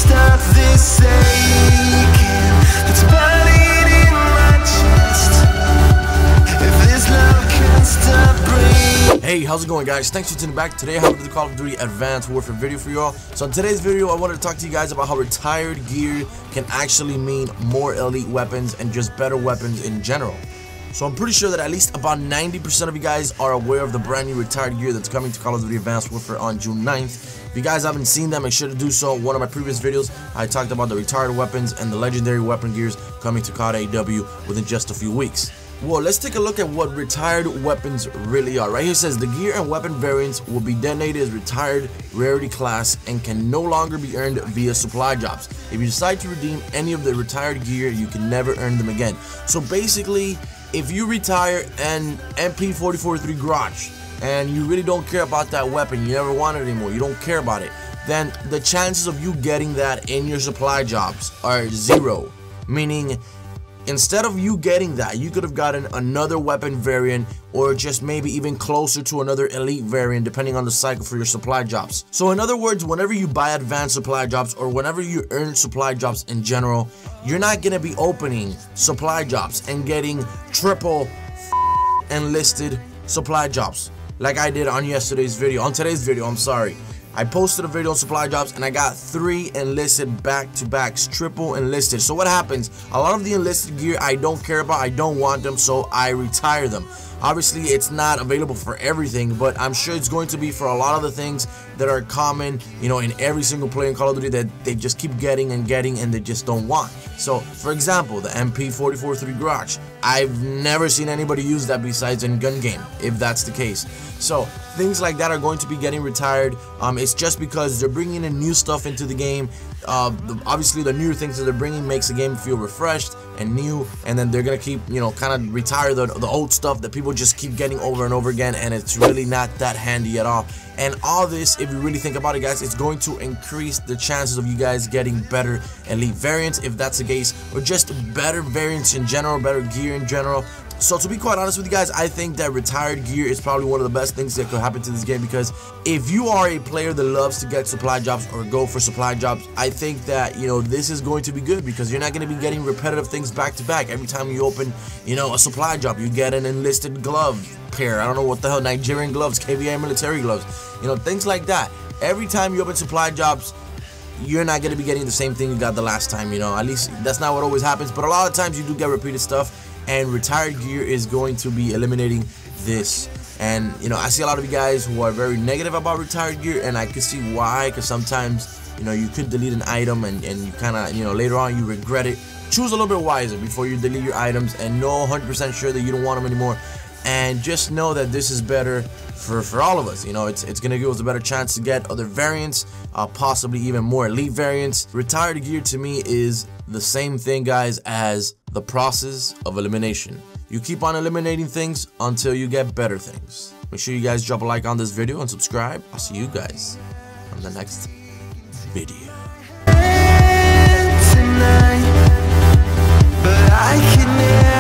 stop this aching that's burning in my chest. If this love can't stop breathing. Hey, how's it going, guys? Thanks for tuning back. Today I have the Call of Duty Advanced Warfare video for you all. So in today's video, I wanted to talk to you guys about how retired gear can actually mean more elite weapons and just better weapons in general. So I'm pretty sure that at least about 90% of you guys are aware of the brand new retired gear that's coming to Call of Duty Advanced Warfare on June 9th. If you guys haven't seen them, make sure to do so. One of my previous videos, I talked about the retired weapons and the legendary weapon gears coming to COD AW within just a few weeks. Well, let's take a look at what retired weapons really are. Right here it says the gear and weapon variants will be designated as retired rarity class and can no longer be earned via supply drops. If you decide to redeem any of the retired gear, you can never earn them again. So basically, if you retire an MP44-3 Garage and you really don't care about that weapon, you never want it anymore, you don't care about it, then the chances of you getting that in your supply drops are zero. Meaning, instead of you getting that, you could have gotten another weapon variant or just maybe even closer to another elite variant depending on the cycle for your supply drops. So in other words, whenever you buy advanced supply drops or whenever you earn supply drops in general, you're not going to be opening supply drops and getting triple enlisted supply drops like I did on today's video. I'm sorry. I posted a video on supply drops and I got 3 enlisted back-to-backs, triple enlisted. So what happens? A lot of the enlisted gear I don't care about, I don't want them, so I retire them. Obviously, it's not available for everything, but I'm sure it's going to be for a lot of the things that are common, you know, in every single player in Call of Duty that they just keep getting and they just don't want. So, for example, the MP44-3 Garage. I've never seen anybody use that besides in gun game, if that's the case. So, things like that are going to be getting retired. It's just because they're bringing in new stuff into the game. Obviously, the newer things that they're bringing makes the game feel refreshed and new, and then they're gonna keep, you know, kind of retire the old stuff that people just keep getting over and over again, and it's really not that handy at all. And all this, if you really think about it, guys, it's going to increase the chances of you guys getting better elite variants, if that's the case, or just better variants in general, better gear in general. So to be quite honest with you guys, I think that retired gear is probably one of the best things that could happen to this game, because if you are a player that loves to get supply drops or go for supply drops, I think that, you know, this is going to be good, because you're not going to be getting repetitive things back to back. Every time you open, you know, a supply drop, you get an enlisted glove pair. I don't know what the hell, Nigerian gloves, KVA military gloves, you know, things like that. Every time you open supply drops, you're not going to be getting the same thing you got the last time, you know. At least that's not what always happens, but a lot of times you do get repeated stuff. And retired gear is going to be eliminating this. And, you know, I see a lot of you guys who are very negative about retired gear, and I can see why, because sometimes, you know, you could delete an item and you kind of, you know, later on you regret it. Choose a little bit wiser before you delete your items and know 100% sure that you don't want them anymore. And just know that this is better for all of us. You know, it's going to give us a better chance to get other variants, possibly even more elite variants. Retired gear to me is the same thing, guys, as the process of elimination. You keep on eliminating things until you get better things. Make sure you guys drop a like on this video and subscribe. I'll see you guys on the next video. Tonight, but I can never